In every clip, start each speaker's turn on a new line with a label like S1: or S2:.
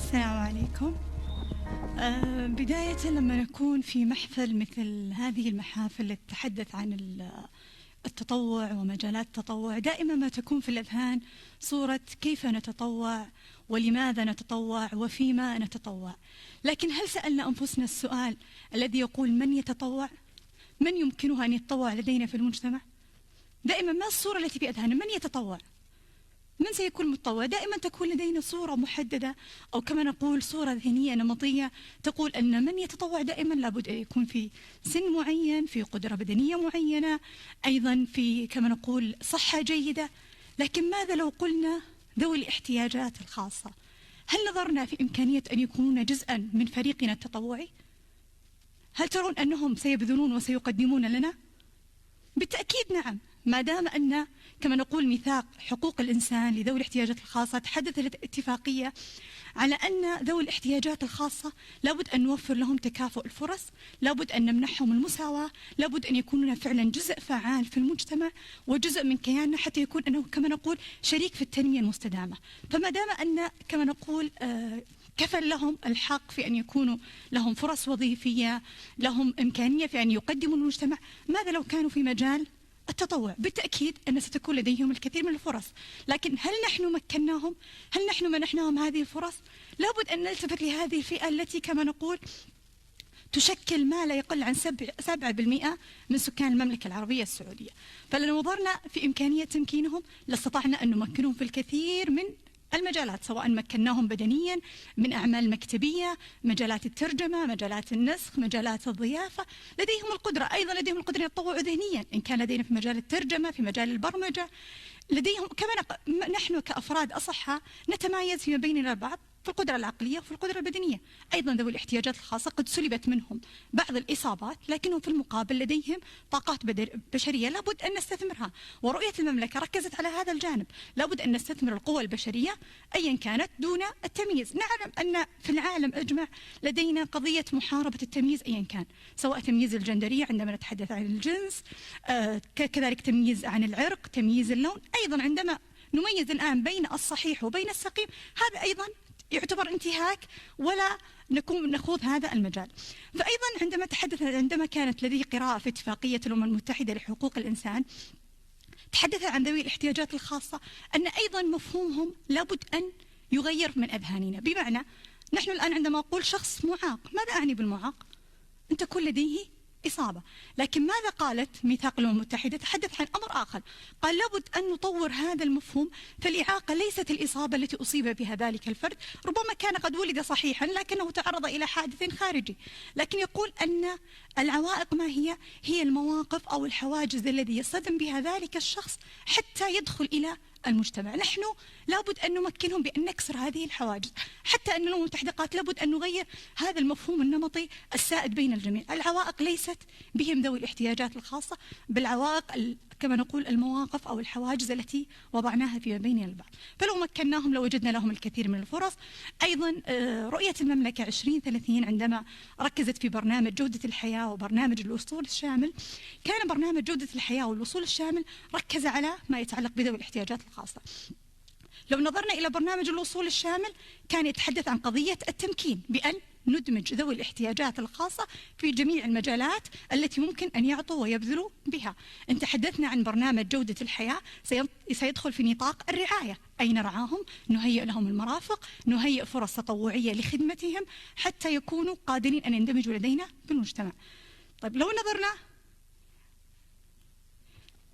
S1: السلام عليكم. بداية لما نكون في محفل مثل هذه المحافل اللي تتحدث عن التطوع ومجالات التطوع، دائما ما تكون في الأذهان صورة كيف نتطوع ولماذا نتطوع وفيما نتطوع. لكن هل سألنا أنفسنا السؤال الذي يقول من يتطوع؟ من يمكنه أن يتطوع لدينا في المجتمع؟ دائما ما الصورة التي في أذهاننا؟ من يتطوع؟ من سيكون متطوع؟ دائما تكون لدينا صورة محددة، أو كما نقول صورة ذهنية نمطية تقول أن من يتطوع دائما لابد أن يكون في سن معين، في قدرة بدنية معينة، أيضا في كما نقول صحة جيدة. لكن ماذا لو قلنا ذوي الاحتياجات الخاصة؟ هل نظرنا في إمكانية أن يكونون جزءا من فريقنا التطوعي؟ هل ترون أنهم سيبذلون وسيقدمون لنا؟ بالتأكيد نعم، ما دام أن كما نقول ميثاق حقوق الإنسان لذوي الاحتياجات الخاصة تحدث الاتفاقية على أن ذوي الاحتياجات الخاصة لابد أن نوفر لهم تكافؤ الفرص، لابد أن نمنحهم المساواة، لابد أن يكونون فعلا جزء فعال في المجتمع وجزء من كياننا، حتى يكون أنه كما نقول شريك في التنمية المستدامة. فما دام أن كما نقول كفل لهم الحق في أن يكونوا لهم فرص وظيفية، لهم إمكانية في أن يقدموا للمجتمع، ماذا لو كانوا في مجال التطوع؟ بالتأكيد أن ستكون لديهم الكثير من الفرص. لكن هل نحن مكناهم؟ هل نحن منحناهم هذه الفرص؟ لابد أن نلتفت لهذه الفئة التي كما نقول تشكل ما لا يقل عن 7% من سكان المملكة العربية السعودية. فلو نظرنا في إمكانية تمكينهم لاستطعنا أن نمكنهم في الكثير من المجالات، سواء مكناهم بدنيا من أعمال مكتبية، مجالات الترجمة، مجالات النسخ، مجالات الضيافة. لديهم القدرة، أيضا لديهم القدرة يتطوعوا ذهنيا إن كان لدينا في مجال الترجمة، في مجال البرمجة. لديهم كمان نحن كأفراد أصحاء نتمايز فيما بيننا البعض في القدرة العقلية وفي القدرة البدنية. أيضا ذوي الاحتياجات الخاصة قد سلبت منهم بعض الإصابات، لكنهم في المقابل لديهم طاقات بشرية لابد أن نستثمرها، ورؤية المملكة ركزت على هذا الجانب. لابد أن نستثمر القوى البشرية أيا كانت دون التمييز. نعلم أن في العالم أجمع لدينا قضية محاربة التمييز أيا كان، سواء تمييز الجندرية عندما نتحدث عن الجنس، كذلك تمييز عن العرق، تمييز اللون. أيضا عندما نميز الآن بين الصحيح وبين السقيم، هذا أيضا يعتبر انتهاك ولا نخوض هذا المجال. فأيضا عندما كانت لدي قراءة في اتفاقية الأمم المتحدة لحقوق الإنسان تحدث عن ذوي الاحتياجات الخاصة أن أيضا مفهومهم لابد أن يغير من أذهاننا. بمعنى نحن الآن عندما أقول شخص معاق، ماذا أعني بالمعاق؟ أن تكون لديه إصابة. لكن ماذا قالت ميثاق الأمم المتحدة؟ تحدث عن أمر آخر، قال لابد أن نطور هذا المفهوم. فالإعاقة ليست الإصابة التي أصيب بها ذلك الفرد، ربما كان قد ولد صحيحا لكنه تعرض إلى حادث خارجي. لكن يقول أن العوائق ما هي المواقف أو الحواجز الذي يصطدم بها ذلك الشخص حتى يدخل إلى المجتمع. نحن لابد أن نمكنهم بأن نكسر هذه الحواجز، حتى أن الأمم المتحدة قالت لابد أن نغير هذا المفهوم النمطي السائد بين الجميع. العوائق ليست بهم ذوي الاحتياجات الخاصة، بالعوائق كما نقول المواقف أو الحواجز التي وضعناها فيما بين البعض. فلو مكناهم لوجدنا لهم الكثير من الفرص. أيضا رؤية المملكة 2030 عندما ركزت في برنامج جودة الحياة وبرنامج الوصول الشامل، كان برنامج جودة الحياة والوصول الشامل ركز على ما يتعلق بذوي الاحتياجات الخاصة. لو نظرنا إلى برنامج الوصول الشامل كان يتحدث عن قضية التمكين، بأن ندمج ذوي الاحتياجات الخاصة في جميع المجالات التي ممكن أن يعطوا ويبذلوا بها. إن تحدثنا عن برنامج جودة الحياة سيدخل في نطاق الرعاية، أي نرعاهم، نهيئ لهم المرافق، نهيئ فرص تطوعية لخدمتهم حتى يكونوا قادرين أن يندمجوا لدينا بالمجتمع. طيب لو نظرنا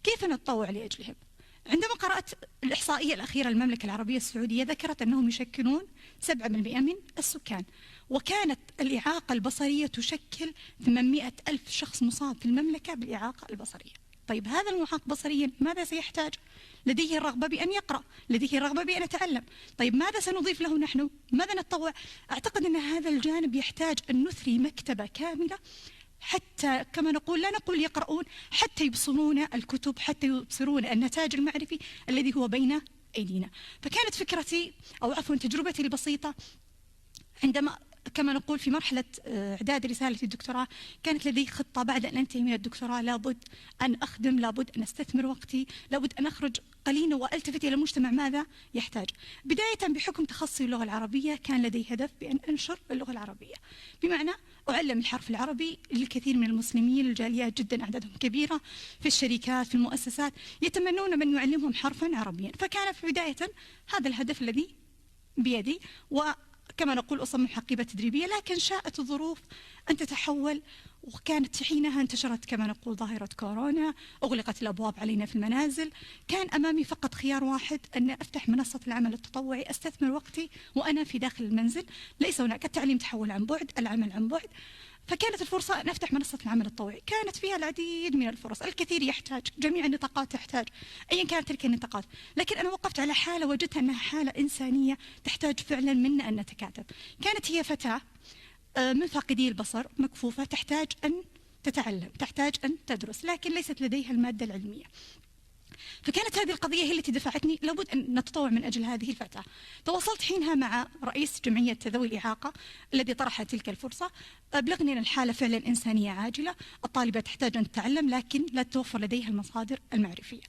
S1: كيف نتطوع لأجلهم؟ عندما قرأت الإحصائية الأخيرة للمملكة العربية السعودية ذكرت أنهم يشكلون 7% من السكان، وكانت الإعاقة البصرية تشكل 800 ألف شخص مصاب في المملكة بالإعاقة البصرية. طيب هذا المعاق بصريا ماذا سيحتاج؟ لديه الرغبة بأن يقرأ، لديه الرغبة بأن يتعلم. طيب ماذا سنضيف له نحن؟ ماذا نتطوع؟ أعتقد أن هذا الجانب يحتاج أن نثري مكتبة كاملة، حتى كما نقول لا نقول يقرؤون، حتى يبصرون الكتب، حتى يبصرون النتاج المعرفي الذي هو بين أيدينا. فكانت فكرتي أو عفوا تجربتي البسيطة عندما كما نقول في مرحلة إعداد رسالة الدكتوراه، كانت لدي خطة بعد أن أنتهي من الدكتوراه لابد أن أخدم، لابد أن أستثمر وقتي، لابد أن أخرج قليلا والتفت الى المجتمع ماذا يحتاج. بدايه بحكم تخصصي اللغه العربيه كان لدي هدف بان انشر اللغه العربيه، بمعنى اعلم الحرف العربي للكثير من المسلمين، الجاليات جدا اعدادهم كبيره في الشركات في المؤسسات يتمنون من يعلمهم حرفا عربيا، فكان في بدايه هذا الهدف الذي بيدي، وكما نقول أصمم حقيبة تدريبية. لكن شاءت الظروف أن تتحول، وكانت حينها انتشرت كما نقول ظاهرة كورونا، أغلقت الأبواب علينا في المنازل، كان أمامي فقط خيار واحد أن أفتح منصة العمل التطوعي، أستثمر وقتي وأنا في داخل المنزل، ليس هناك التعليم تحول عن بعد، العمل عن بعد. فكانت الفرصة أن أفتح منصة العمل التطوعي، كانت فيها العديد من الفرص، الكثير يحتاج، جميع النطاقات تحتاج، أيا كانت تلك النطاقات، لكن أنا وقفت على حالة وجدتها أنها حالة إنسانية تحتاج فعلا منا أن نتكاتف. كانت هي فتاة من فاقدي البصر مكفوفة، تحتاج أن تتعلم، تحتاج أن تدرس، لكن ليست لديها المادة العلمية. فكانت هذه القضية هي التي دفعتني لابد أن نتطوع من أجل هذه الفتاة. تواصلت حينها مع رئيس جمعية ذوي الإعاقة الذي طرح تلك الفرصة، أبلغني أن الحالة فعلا إنسانية عاجلة، الطالبة تحتاج أن تتعلم لكن لا توفر لديها المصادر المعرفية.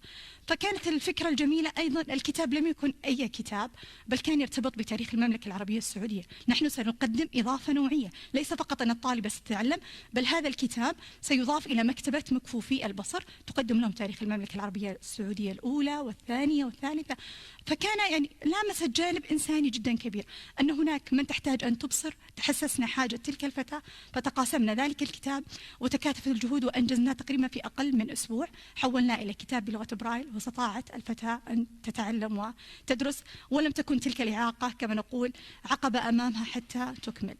S1: فكانت الفكرة الجميلة أيضا، الكتاب لم يكن أي كتاب، بل كان يرتبط بتاريخ المملكة العربية السعودية. نحن سنقدم إضافة نوعية، ليس فقط أن الطالبة ستتعلم، بل هذا الكتاب سيضاف إلى مكتبة مكفوفي البصر، تقدم لهم تاريخ المملكة العربية السعودية الأولى والثانية والثالثة. فكان يعني لامس جانب إنساني جدا كبير، أن هناك من تحتاج أن تبصر، تحسسنا حاجة تلك الفتاة، فتقاسمنا ذلك الكتاب وتكاتفت الجهود وأنجزناه تقريبا في أقل من أسبوع، حولناه إلى كتاب بلغة برايل، واستطاعت الفتاة أن تتعلم وتدرس، ولم تكن تلك الإعاقة كما نقول عقبة أمامها حتى تكمل.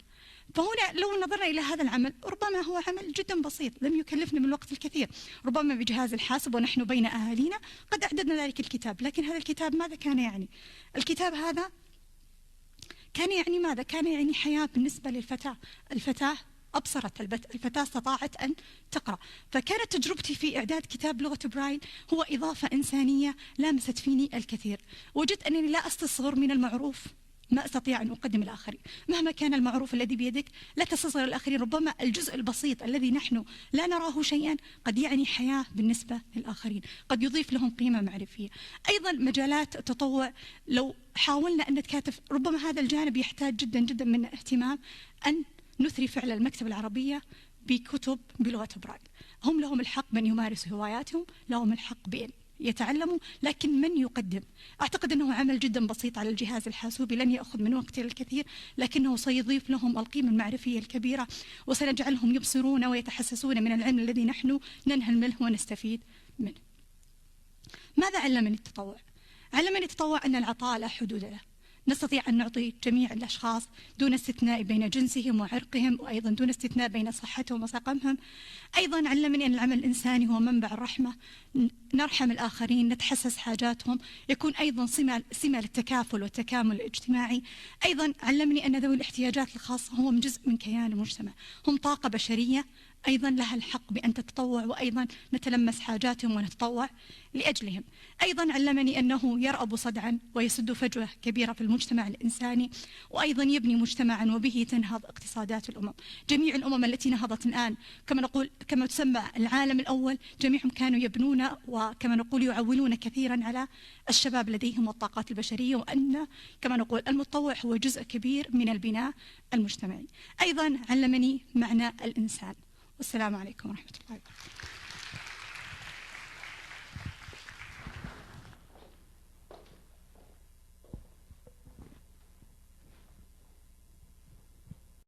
S1: فهنا لو نظرنا إلى هذا العمل، ربما هو عمل جدا بسيط لم يكلفنا من الوقت الكثير، ربما بجهاز الحاسب ونحن بين أهالينا قد أعددنا ذلك الكتاب، لكن هذا الكتاب ماذا كان يعني؟ الكتاب هذا كان يعني ماذا؟ كان يعني حياة بالنسبة للفتاة. الفتاة أبصرت، الفتاة استطاعت أن تقرأ. فكانت تجربتي في إعداد كتاب لغة برايل هو إضافة إنسانية لامست فيني الكثير. وجدت أنني لا أستصغر من المعروف ما أستطيع أن أقدم الآخرين، مهما كان المعروف الذي بيدك لا تستصغر الآخرين، ربما الجزء البسيط الذي نحن لا نراه شيئا قد يعني حياة بالنسبة للآخرين، قد يضيف لهم قيمة معرفية. أيضا مجالات التطوع لو حاولنا أن نتكاتف، ربما هذا الجانب يحتاج جدا جدا من اهتمام، أن نثري فعل المكتبة العربية بكتب بلغة برايل. هم لهم الحق بأن يمارسوا هواياتهم، لهم الحق بأن يتعلموا، لكن من يقدم؟ أعتقد أنه عمل جدا بسيط على الجهاز الحاسوبي، لن يأخذ من وقتي الكثير، لكنه سيضيف لهم القيمة المعرفية الكبيرة، وسنجعلهم يبصرون ويتحسسون من العلم الذي نحن ننهل منه ونستفيد منه. ماذا علمني التطوع؟ علمني التطوع أن العطاء لا حدود له، نستطيع أن نعطي جميع الأشخاص دون استثناء بين جنسهم وعرقهم، وأيضا دون استثناء بين صحتهم وسقمهم. أيضا علمني أن العمل الإنساني هو منبع الرحمة، نرحم الآخرين، نتحسس حاجاتهم، يكون أيضا سمة للتكافل والتكامل الاجتماعي. أيضا علمني أن ذوي الاحتياجات الخاصة هم جزء من كيان المجتمع، هم طاقة بشرية أيضا لها الحق بأن تتطوع، وأيضا نتلمس حاجاتهم ونتطوع لأجلهم. أيضا علمني أنه يرأب صدعا ويسد فجوة كبيرة في المجتمع الإنساني، وأيضا يبني مجتمعا وبه تنهض اقتصادات الأمم. جميع الأمم التي نهضت الآن كما نقول، كما تسمى العالم الأول، جميعهم كانوا يبنون وكما نقول يعولون كثيرا على الشباب لديهم والطاقات البشرية، وأن كما نقول المتطوع هو جزء كبير من البناء المجتمعي. أيضا علمني معنى الإنسان. والسلام عليكم ورحمة الله وبركاته.